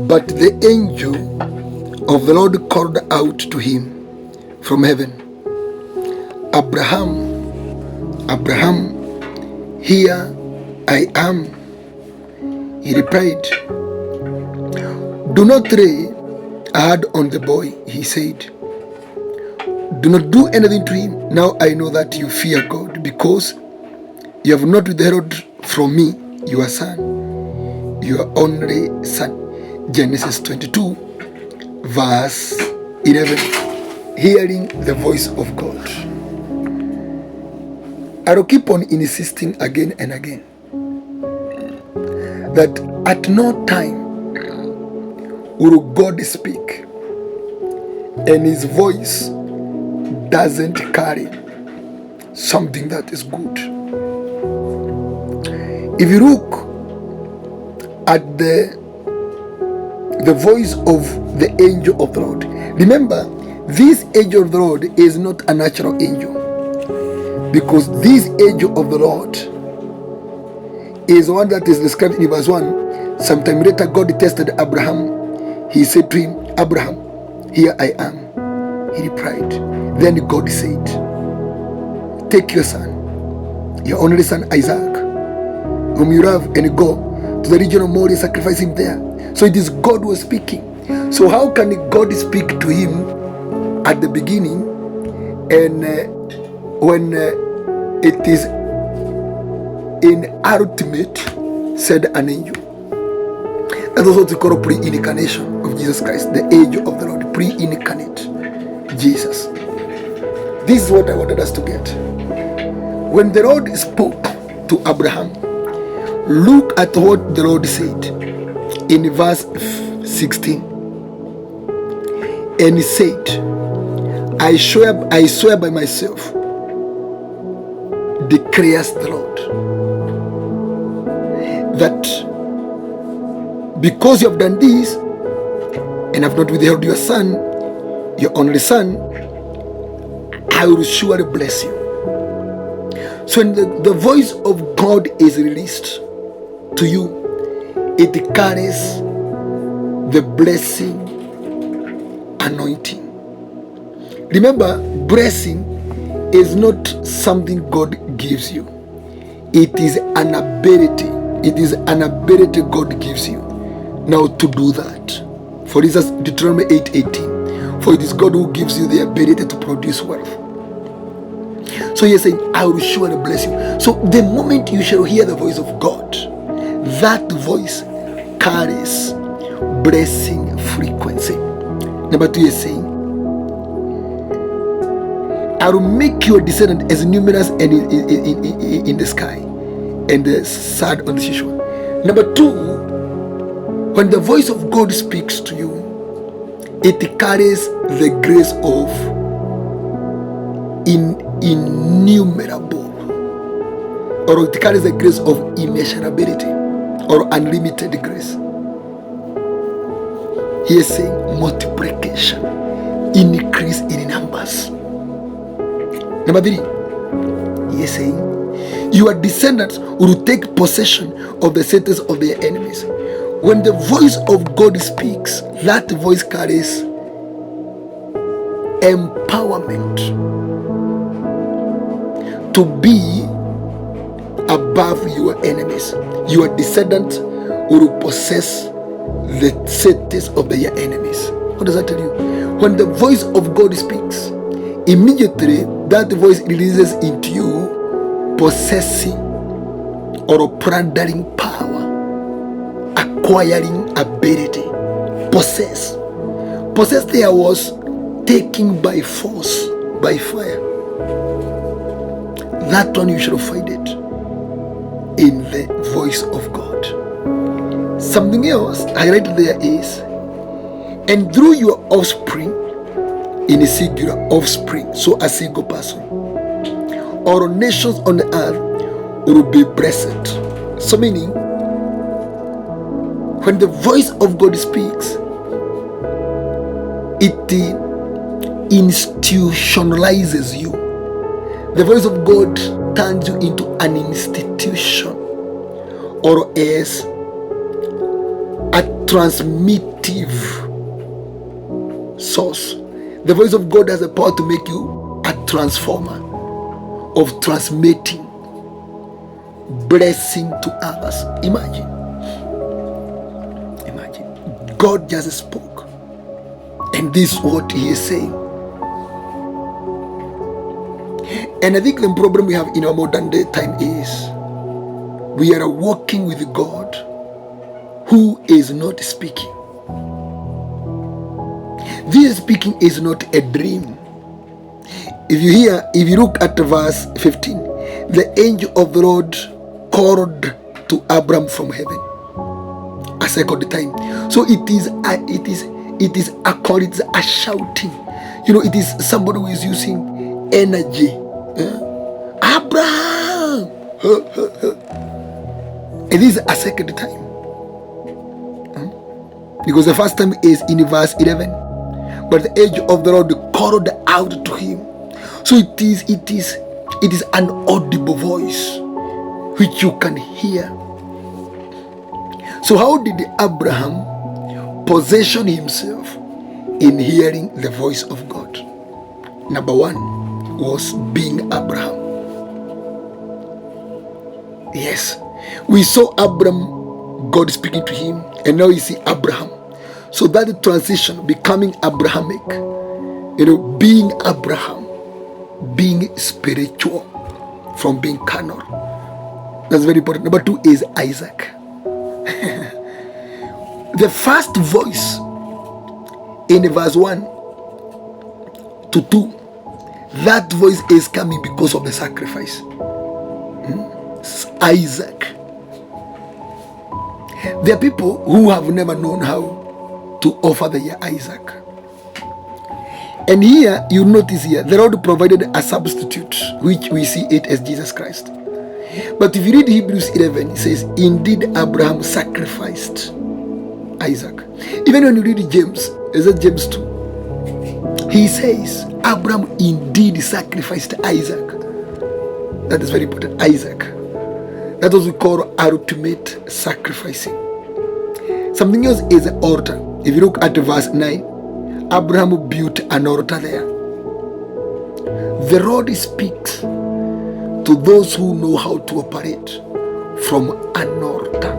But the angel of the Lord called out to him from heaven, Abraham, Abraham, here I am. He replied, do not lay a hand on the boy, he said. Do not do anything to him. Now I know that you fear God, because you have not withheld from me your son, your only son. Genesis 22, verse 11. Hearing the voice of God. I will keep on insisting again and again that at no time will God speak and his voice doesn't carry something that is good. If you look at the voice of the angel of the Lord, remember, this angel of the Lord is not a natural angel, because this angel of the Lord is one that is described in verse 1. Sometime later, God tested Abraham. He said to him, Abraham, here I am. He replied. Then God said, take your son, your only son Isaac, whom you love, and go to the region of Moriah, sacrifice him there. So it is God who was speaking. So how can God speak to him at the beginning, and when it is in ultimate, said an angel? That is what we call pre-incarnation of Jesus Christ, the angel of the Lord, pre-incarnate Jesus. This is what I wanted us to get. When the Lord spoke to Abraham, look at what the Lord said in verse 16. And he said, I swear by myself, declares the Lord, that because you have done this and have not withheld your son, your only son, I will surely bless you. So when the voice of God is released to you, it carries the blessing anointing. Remember, blessing is not something God gives you. It is an ability. It is an ability God gives you now to do that. For instance, Deuteronomy 8:18. For it is God who gives you the ability to produce wealth. So he is saying, I will surely bless you. So the moment you shall hear the voice of God, that voice carries blessing frequency. Number 2 is saying, I will make your descendant as numerous and in the sky and the sand on the seashore. Number 2, when the voice of God speaks to you, it carries the grace of innumerable, or it carries the grace of immeasurability or unlimited grace. He is saying multiplication, increase in numbers. Number 3, he is saying your descendants will take possession of the cities of their enemies. When the voice of God speaks, that voice carries empowerment to be above your enemies. Your descendants will possess the cities of their enemies. What does that tell you? When the voice of God speaks, immediately that voice releases into you possessing or plundering power, acquiring ability. Possess there was taking by force, by fire. That one you shall find it in the voice of God. Something else highlighted there is, and through your offspring, in a singular offspring, so a single person, all nations on the earth will be blessed. So meaning, when the voice of God speaks, it institutionalizes you. The voice of God turns you into an institution, or as a transmittive source. The voice of God has the power to make you a transformer of transmitting blessing to others. Imagine. God just spoke, and this is what he is saying. And I think the problem we have in our modern day time is we are walking with God who is not speaking. This speaking is not a dream. If you look at verse 15, the angel of the Lord called to Abram from heaven a second time. So it is a call, it's a shouting. It is somebody who is using energy. Abraham! It is a second time. Because the first time is in verse 11. But the angel of the Lord called out to him. So it is an audible voice which you can hear. So how did Abraham position himself in hearing the voice of God? Number one was being Abraham. Yes, we saw Abraham, God speaking to him, and now you see Abraham. So that transition, becoming Abrahamic, being Abraham, being spiritual from being carnal. That's very important. Number two is Isaac. The first voice in verse 1 to 2, that voice is coming because of the sacrifice. Isaac. There are people who have never known how to offer their Isaac. And here, you notice here, the Lord provided a substitute, which we see it as Jesus Christ. But if you read Hebrews 11, it says, indeed Abraham sacrificed Isaac. Even when you read James, is that James 2? He says, Abraham indeed sacrificed Isaac. That is very important, Isaac. That is what we call ultimate sacrificing. Something else is an altar. If you look at verse 9, Abraham built an altar there. The Lord speaks to those who know how to operate from an altar.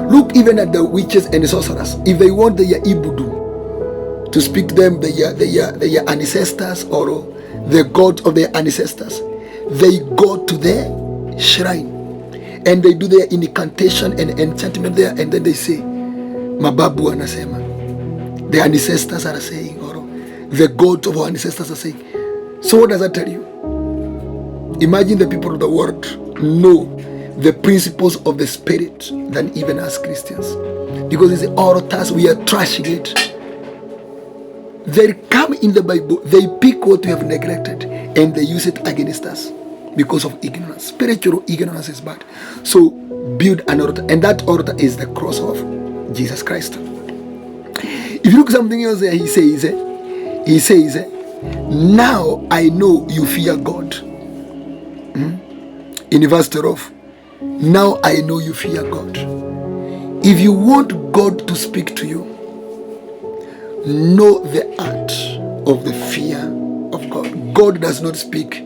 Look even at the witches and the sorcerers. If they want their ibudu to speak to them, their ancestors or the gods of their ancestors, they go to their shrine and they do their incantation and enchantment there, and then they say, Mababu anasema, the ancestors are saying, or the gods of our ancestors are saying. So what does that tell you? Imagine the people of the world know the principles of the spirit than even us Christians, because it's altars, we are trashing it. They come in the Bible, they pick what we have neglected and they use it against us because of ignorance. Spiritual ignorance is bad. So build an altar, and that altar is the cross of Jesus Christ. If you look something else there, he says, now I know you fear God. In verse 12, now I know you fear God. If you want God to speak to you, know the art of the fear of God. God does not speak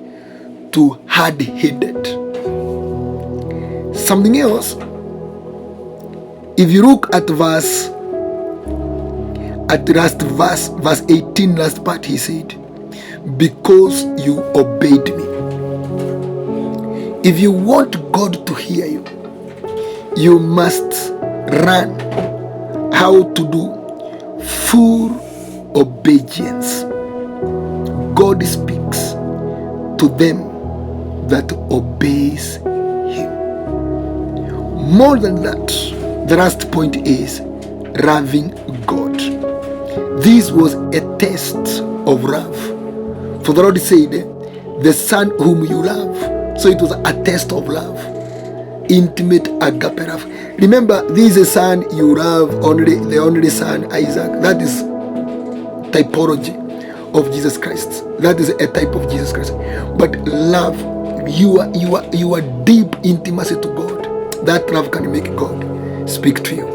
to hard-headed. Something else, if you look at verse 18, last part, he said, because you obeyed me. If you want God to hear you, you must learn how to do full obedience. God speaks to them that obeys him. More than that, the last point is loving God. This was a test of love. For the Lord said, the Son whom you love. So it was a test of love. Intimate agape love. Remember, this is a son you love, the only son, Isaac. That is typology of Jesus Christ. That is a type of Jesus Christ. But love, you are deep intimacy to God. That love can make God speak to you.